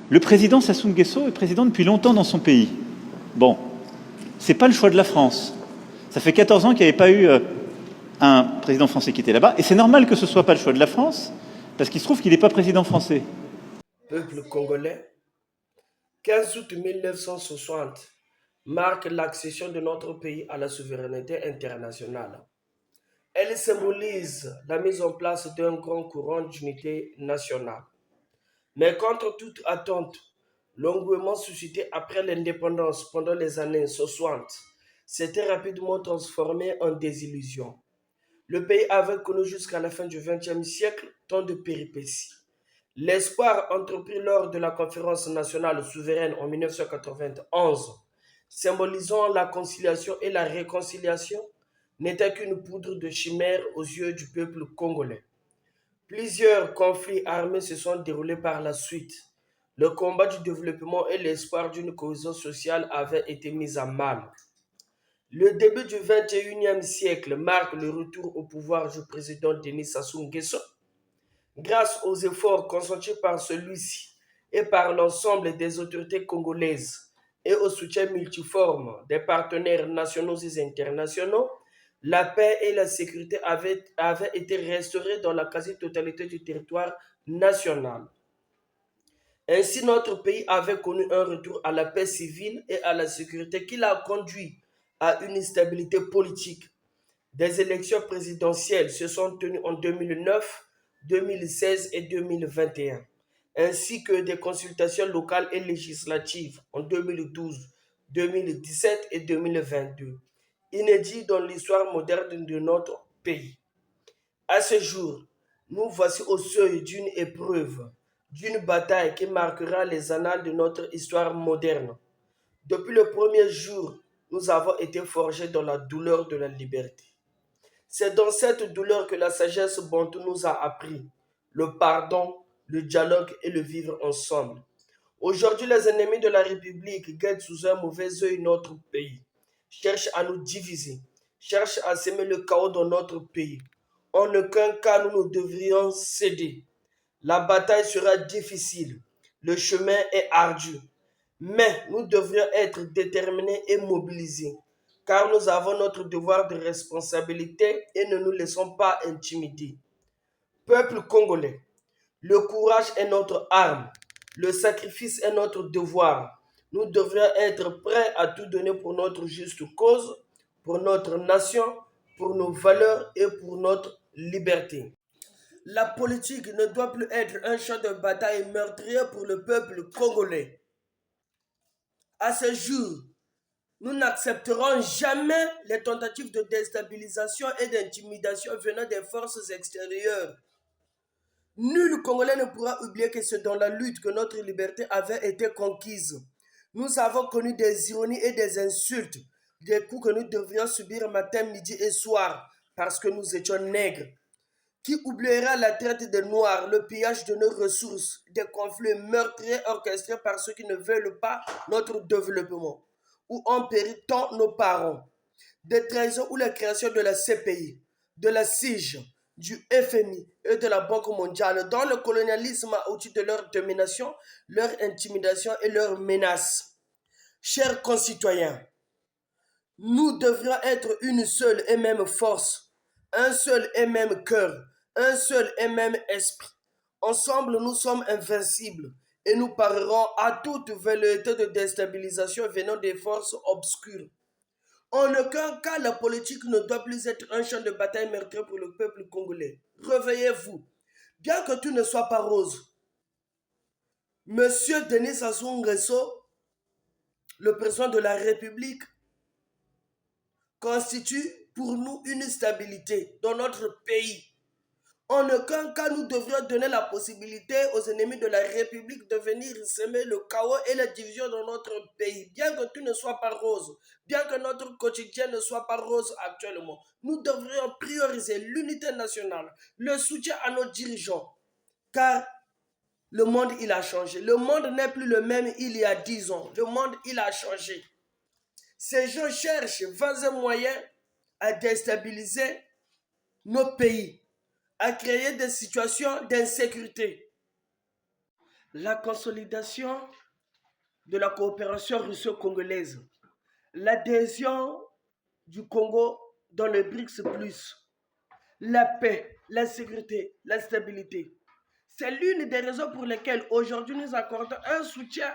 Le président Sassou Nguesso est président depuis longtemps dans son pays. Bon, c'est pas le choix de la France. Ça fait 14 ans qu'il n'y avait pas eu un président français qui était là-bas, et c'est normal que ce soit pas le choix de la France, parce qu'il se trouve qu'il n'est pas président français. Peuple congolais, 15 août 1960 marque l'accession de notre pays à la souveraineté internationale. Elle symbolise la mise en place d'un grand courant d'unité nationale. Mais contre toute attente, l'engouement suscité après l'indépendance pendant les années 60 s'était rapidement transformé en désillusion. Le pays avait connu jusqu'à la fin du XXe siècle tant de péripéties. L'espoir entrepris lors de la conférence nationale souveraine en 1991, symbolisant la conciliation et la réconciliation, n'était qu'une poudre de chimère aux yeux du peuple congolais. Plusieurs conflits armés se sont déroulés par la suite. Le combat du développement et l'espoir d'une cohésion sociale avaient été mis à mal. Le début du XXIe siècle marque le retour au pouvoir du président Denis Sassou Nguesso. Grâce aux efforts consentis par celui-ci et par l'ensemble des autorités congolaises et au soutien multiforme des partenaires nationaux et internationaux, la paix et la sécurité avaient été restaurées dans la quasi-totalité du territoire national. Ainsi, notre pays avait connu un retour à la paix civile et à la sécurité qui l'a conduit à une stabilité politique. Des élections présidentielles se sont tenues en 2009, 2016 et 2021, ainsi que des consultations locales et législatives en 2012, 2017 et 2022, inédits dans l'histoire moderne de notre pays. À ce jour, nous voici au seuil d'une épreuve, d'une bataille qui marquera les annales de notre histoire moderne. Depuis le premier jour, nous avons été forgés dans la douleur de la liberté. C'est dans cette douleur que la sagesse bantou nous a appris le pardon, le dialogue et le vivre ensemble. Aujourd'hui, les ennemis de la République guettent sous un mauvais œil notre pays, cherchent à nous diviser, cherchent à semer le chaos dans notre pays. En aucun cas, nous ne devrions céder. La bataille sera difficile, le chemin est ardu, mais nous devrions être déterminés et mobilisés, car nous avons notre devoir de responsabilité et ne nous laissons pas intimider. Peuple congolais, le courage est notre arme, le sacrifice est notre devoir. Nous devrions être prêts à tout donner pour notre juste cause, pour notre nation, pour nos valeurs et pour notre liberté. La politique ne doit plus être un champ de bataille meurtrier pour le peuple congolais. À ce jour, nous n'accepterons jamais les tentatives de déstabilisation et d'intimidation venant des forces extérieures. Nul Congolais ne pourra oublier que c'est dans la lutte que notre liberté avait été conquise. Nous avons connu des ironies et des insultes, des coups que nous devrions subir matin, midi et soir parce que nous étions nègres. Qui oubliera la traite des Noirs, le pillage de nos ressources, des conflits meurtriers orchestrés par ceux qui ne veulent pas notre développement, où ont péri tant nos parents, des trahisons ou la création de la CPI, de la SIGE, du FMI et de la Banque mondiale, dans le colonialisme au-dessus de leur domination, leur intimidation et leurs menaces. Chers concitoyens, nous devrions être une seule et même force, un seul et même cœur, un seul et même esprit. Ensemble, nous sommes invincibles et nous parerons à toute velléité de déstabilisation venant des forces obscures. En aucun cas, la politique ne doit plus être un champ de bataille meurtrier pour le peuple congolais. Réveillez-vous. Bien que tout ne soit pas rose, Monsieur Denis Sassou Nguesso, le président de la République, constitue pour nous une stabilité dans notre pays. En aucun cas, nous devrions donner la possibilité aux ennemis de la République de venir semer le chaos et la division dans notre pays. Bien que tout ne soit pas rose, bien que notre quotidien ne soit pas rose actuellement, nous devrions prioriser l'unité nationale, le soutien à nos dirigeants, car le monde, il a changé. Le monde n'est plus le même il y a 10 ans. Le monde, il a changé. Ces gens cherchent vains et moyens à déstabiliser nos pays, à créer des situations d'insécurité. La consolidation de la coopération russo-congolaise, l'adhésion du Congo dans le BRICS+, la paix, la sécurité, la stabilité. C'est l'une des raisons pour lesquelles aujourd'hui nous accordons un soutien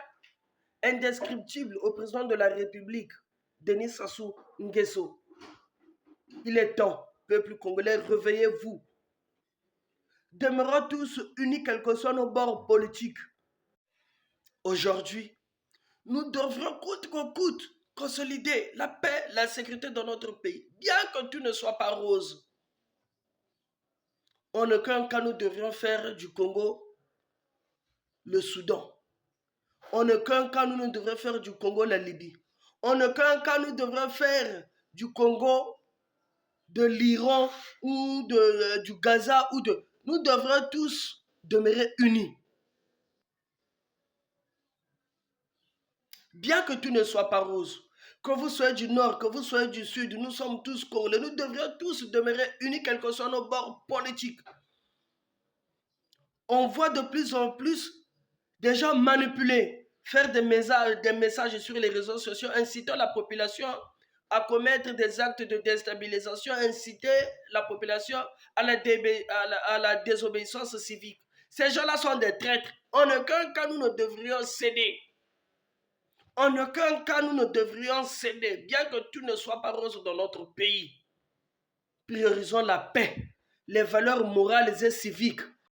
indescriptible au président de la République, Denis Sassou Nguesso. Il est temps, peuple congolais, réveillez-vous. Demeurons tous unis, quels que soient nos bords politiques. Aujourd'hui, nous devrions coûte que coûte consolider la paix, la sécurité dans notre pays, bien que tout ne soit pas rose. En aucun cas, nous devrions faire du Congo le Soudan. En aucun cas, nous ne devrions faire du Congo la Libye. En aucun cas, nous devrions faire du Congo de l'Iran ou du Gaza. Nous devrions tous demeurer unis. Bien que tout ne soit pas rose, que vous soyez du nord, que vous soyez du sud, nous sommes tous congolais, nous devrions tous demeurer unis, quels que soient nos bords politiques. On voit de plus en plus des gens manipuler, faire des messages sur les réseaux sociaux, incitant la population à commettre des actes de déstabilisation, inciter la population à la désobéissance civique. Ces gens-là sont des traîtres. En aucun cas, nous ne devrions céder. En aucun cas, nous ne devrions céder, bien que tout ne soit pas rose dans notre pays. Priorisons la paix, les valeurs morales et civiques.